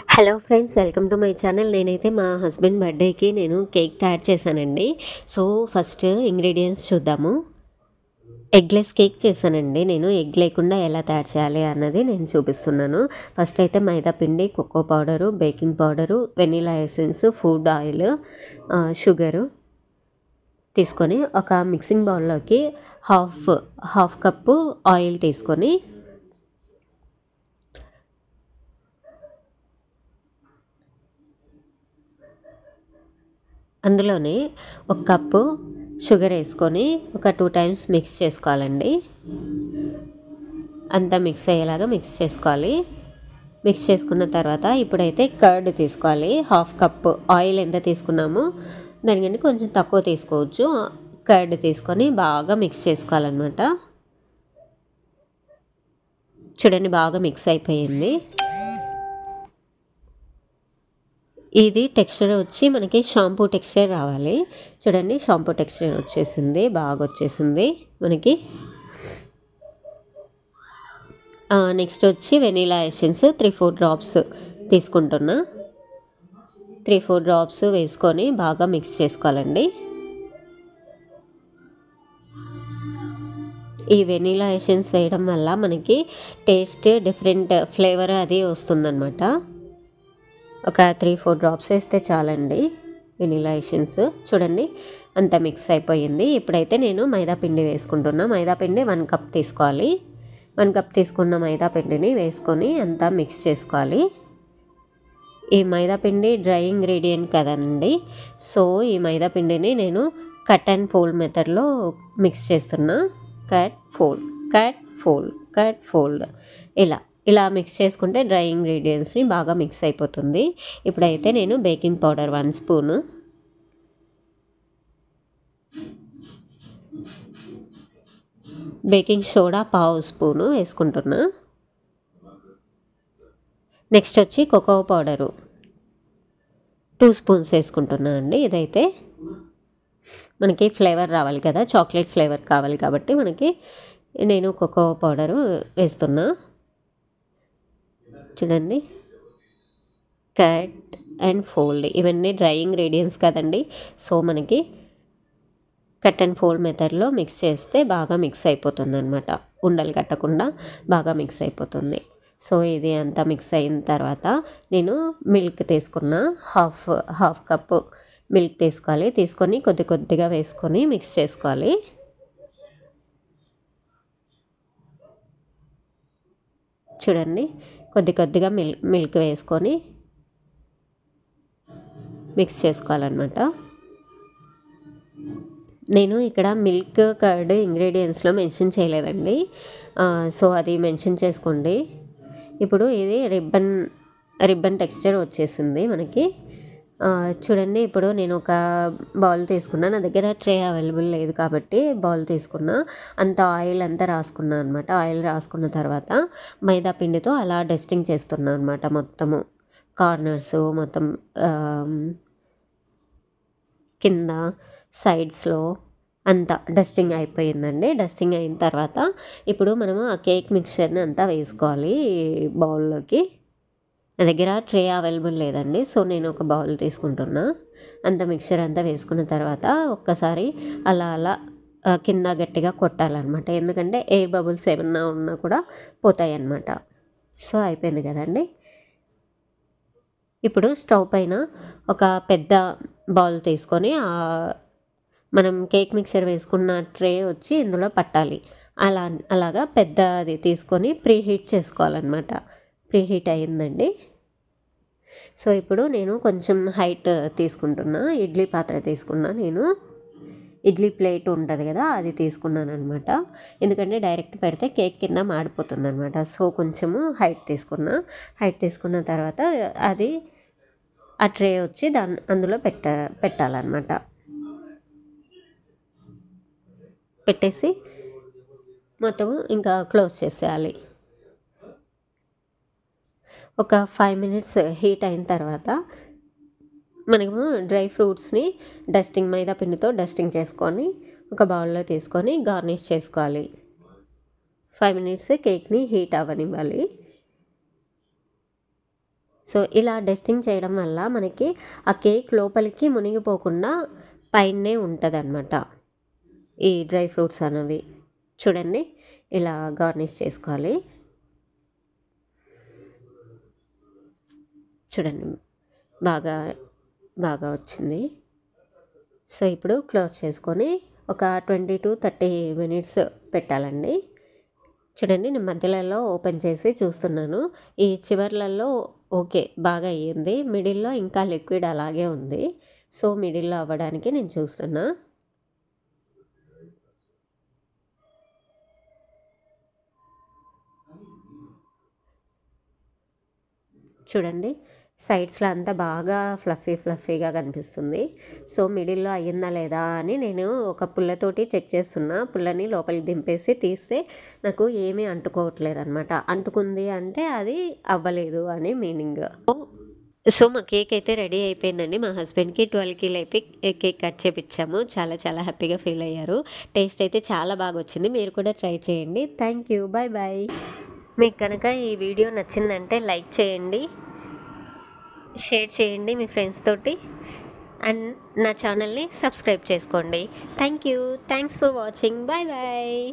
Hello friends, welcome to my channel. నేనైతే మా husband బర్త్డేకి నేను కేక్ తయారు చేశానండి. సో ఫస్ట్ ఇంగ్రీడియంట్స్ చూద్దాము. ఎగ్లెస్ కేక్ చేశానండి. నేను ఎగ్ లేకుండా ఎలా తయారు చేయాలి అన్నది నేను చూపిస్తున్నాను. ఫస్ట్ అయితే మైదా పిండి, cocoa powder, baking powder, vanilla essence, food oil, sugar తీసుకొని ఒక మిక్సింగ్ బౌల్లోకి హాఫ్ కప్పు ఆయిల్ తీసుకొని అందులోనే ఒక కప్పు షుగర్ వేసుకొని ఒక 2 టైమ్స్ మిక్స్ చేసుకోవాలండి. అంతా మిక్స్ అయ్యేలాగా మిక్స్ చేసుకోవాలి. మిక్స్ చేసుకున్న తర్వాత ఇప్పుడైతే కర్డ్ తీసుకోవాలి. హాఫ్ కప్పు ఆయిల్ ఎంత తీసుకున్నామో దానికంటే కొంచెం తక్కువ తీసుకోవచ్చు. కర్డ్ తీసుకొని బాగా మిక్స్ చేసుకోవాలన్నమాట. చూడండి, బాగా మిక్స్ అయిపోయింది. ఇది టెక్స్చర్ వచ్చి మనకి షాంపూ టెక్స్చర్ రావాలి. చూడండి, షాంపూ టెక్స్చర్ వచ్చేసింది, బాగా వచ్చేసింది మనకి. నెక్స్ట్ వచ్చి వెనీలా ఎసెన్స్ 3-4 డ్రాప్స్ తీసుకుంటున్నా. 3-4 డ్రాప్స్ వేసుకొని బాగా మిక్స్ చేసుకోవాలండి. ఈ వెనీలా ఎసెన్స్ వేయడం వల్ల మనకి టేస్ట్ డిఫరెంట్ ఫ్లేవర్ అది వస్తుందన్నమాట. ఒక 3-4 డ్రాప్స్ వేస్తే చాలండి వెనీలా ఎసెన్స్. చూడండి, అంతా మిక్స్ అయిపోయింది. ఇప్పుడైతే నేను మైదా పిండి వేసుకుంటున్నా. మైదా పిండి 1 కప్ తీసుకోవాలి. 1 కప్ తీసుకున్న మైదా పిండిని వేసుకొని అంతా మిక్స్ చేసుకోవాలి. ఈ మైదా పిండి డ్రై ఇంగ్రీడియంట్ కదండి. సో ఈ మైదా పిండిని నేను కట్ అండ్ ఫోల్డ్ మెథడ్లో మిక్స్ చేస్తున్నా. Cut fold, cut fold, cut fold, ఇలా మిక్స్ చేసుకుంటే డ్రై ఇంగ్రీడియంట్స్ని బాగా మిక్స్ అయిపోతుంది. ఇప్పుడైతే నేను baking powder 1 spoon, baking soda 1/2 spoon వేసుకుంటున్నా. నెక్స్ట్ వచ్చి కోకో పౌడరు 2 స్పూన్స్ వేసుకుంటున్నా అండి. ఇదైతే మనకి ఫ్లేవర్ రావాలి కదా, చాక్లెట్ ఫ్లేవర్ కావాలి కాబట్టి నేను కోకో పౌడరు వేస్తున్నా. చూడండి, కట్ అండ్ ఫోల్డ్ ఇవన్నీ డ్రై ఇంగ్రీడియంట్స్ కదండి. సో మనకి కట్ అండ్ ఫోల్డ్ మెథడ్లో మిక్స్ చేస్తే బాగా మిక్స్ అయిపోతుంది అనమాట. ఉండలు కట్టకుండా బాగా మిక్స్ అయిపోతుంది. సో ఇది అంతా మిక్స్ అయిన తర్వాత నేను మిల్క్ తీసుకున్నా. హాఫ్ కప్పు మిల్క్ తీసుకోవాలి. తీసుకొని కొద్దిగా వేసుకొని మిక్స్ చేసుకోవాలి. చూడండి, కొద్దిగా మిల్క్ వేసుకొని మిక్స్ చేసుకోవాలన్నమాట. నేను ఇక్కడ మిల్క్ కర్డ్ ఇంగ్రీడియంట్స్లో మెన్షన్ చేయలేదండి. సో అది మెన్షన్ చేసుకోండి. ఇప్పుడు ఇది రిబ్బన్ టెక్స్చర్ వచ్చేసింది మనకి. చూడండి, ఇప్పుడు నేను ఒక బౌల్ తీసుకున్నా. నా దగ్గర ట్రే అవైలబుల్ లేదు కాబట్టి బౌల్ తీసుకున్నా. అంత ఆయిల్ అంతా రాసుకున్నా అనమాట. ఆయిల్ రాసుకున్న తర్వాత మైదా పిండితో అలా డస్టింగ్ చేస్తున్నా అనమాట. మొత్తము కార్నర్స్ మొత్తం కింద సైడ్స్లో అంతా డస్టింగ్ అయిపోయిందండి. డస్టింగ్ అయిన తర్వాత ఇప్పుడు మనము ఆ కేక్ మిక్చర్ని అంతా వేసుకోవాలి బౌల్లోకి. నా దగ్గర ట్రే అవైలబుల్ లేదండి. సో నేను ఒక బౌల్ తీసుకుంటున్నా. అంత మిక్చర్ అంతా వేసుకున్న తర్వాత ఒక్కసారి అలా కింద గట్టిగా కొట్టాలన్నమాట. ఎందుకంటే ఎయిర్ బబుల్స్ ఏమన్నా ఉన్నా కూడా పోతాయి అన్నమాట. సో అయిపోయింది కదండి. ఇప్పుడు స్టవ్ పైన ఒక పెద్ద బౌల్ తీసుకొని మనం కేక్ మిక్చర్ వేసుకున్న ట్రే వచ్చి ఇందులో పట్టాలి. అలాగా పెద్దది తీసుకొని ప్రీహీట్ చేసుకోవాలన్నమాట. ప్రీహీట్ అయ్యిందండి. సో ఇప్పుడు నేను కొంచెం హైట్ తీసుకుంటున్నా. ఇడ్లీ పాత్ర తీసుకున్నా. నేను ఇడ్లీ ప్లేట్ ఉంటుంది కదా, అది తీసుకున్నాను అనమాట. ఎందుకంటే డైరెక్ట్ పెడితే కేక్ కింద మాడిపోతుంది అనమాట. సో కొంచెము హైట్ తీసుకున్నా. హైట్ తీసుకున్న తర్వాత అది ఆ ట్రే వచ్చి అందులో పెట్టాలన్నమాట. పెట్టేసి మొత్తము ఇంకా క్లోజ్ చేసేయాలి. ఒక 5 మినిట్స్ హీట్ అయిన తర్వాత మనము డ్రై ఫ్రూట్స్ని మైదా పిండితో డస్టింగ్ చేసుకొని ఒక బౌల్లో తీసుకొని గార్నిష్ చేసుకోవాలి. 5 మినిట్స్ కేక్ని హీట్ అవ్వనివ్వాలి. సో ఇలా డస్టింగ్ చేయడం వల్ల మనకి ఆ కేక్ లోపలికి మునిగిపోకుండా పైనే ఉంటుందన్నమాట ఈ డ్రై ఫ్రూట్స్ అనేవి. చూడండి ఇలా గార్నిష్ చేసుకోవాలి. చూడండి బాగా బాగా వచ్చింది. సో ఇప్పుడు క్లోజ్ చేసుకొని ఒక 20-30 మినిట్స్ పెట్టాలండి. చూడండి నేను మధ్యలలో ఓపెన్ చేసి చూస్తున్నాను. ఈ చివర్లలో ఓకే బాగా అయ్యింది. మిడిల్లో ఇంకా లిక్విడ్ అలాగే ఉంది. సో మిడిల్లో అవ్వడానికి నేను చూస్తున్నా. చూడండి సైడ్స్లో అంతా బాగా ఫ్లఫీగా కనిపిస్తుంది. సో మిడిల్లో అయ్యిందా లేదా అని నేను ఒక పుల్లతోటి చెక్ చేస్తున్నా. పుల్లని లోపలికి దింపేసి తీస్తే నాకు ఏమీ అంటుకోవట్లేదు అనమాట. అంటుకుంది అంటే అది అవ్వలేదు అని మీనింగ్. సో మా కేక్ అయితే రెడీ అయిపోయిందండి. మా హస్బెండ్కి 12 అయిపోయి కేక్ కట్ చేపించాము. చాలా చాలా హ్యాపీగా ఫీల్ అయ్యారు. టేస్ట్ అయితే చాలా బాగా వచ్చింది. మీరు కూడా ట్రై చేయండి. Thank you. Bye bye. మీకు కనుక ఈ వీడియో నచ్చిందంటే లైక్ చేయండి, షేర్ చేయండి మీ ఫ్రెండ్స్ తోటి, అండ్ నా ఛానల్ని సబ్స్క్రైబ్ చేసుకోండి. Thank you. Thanks for watching. Bye bye.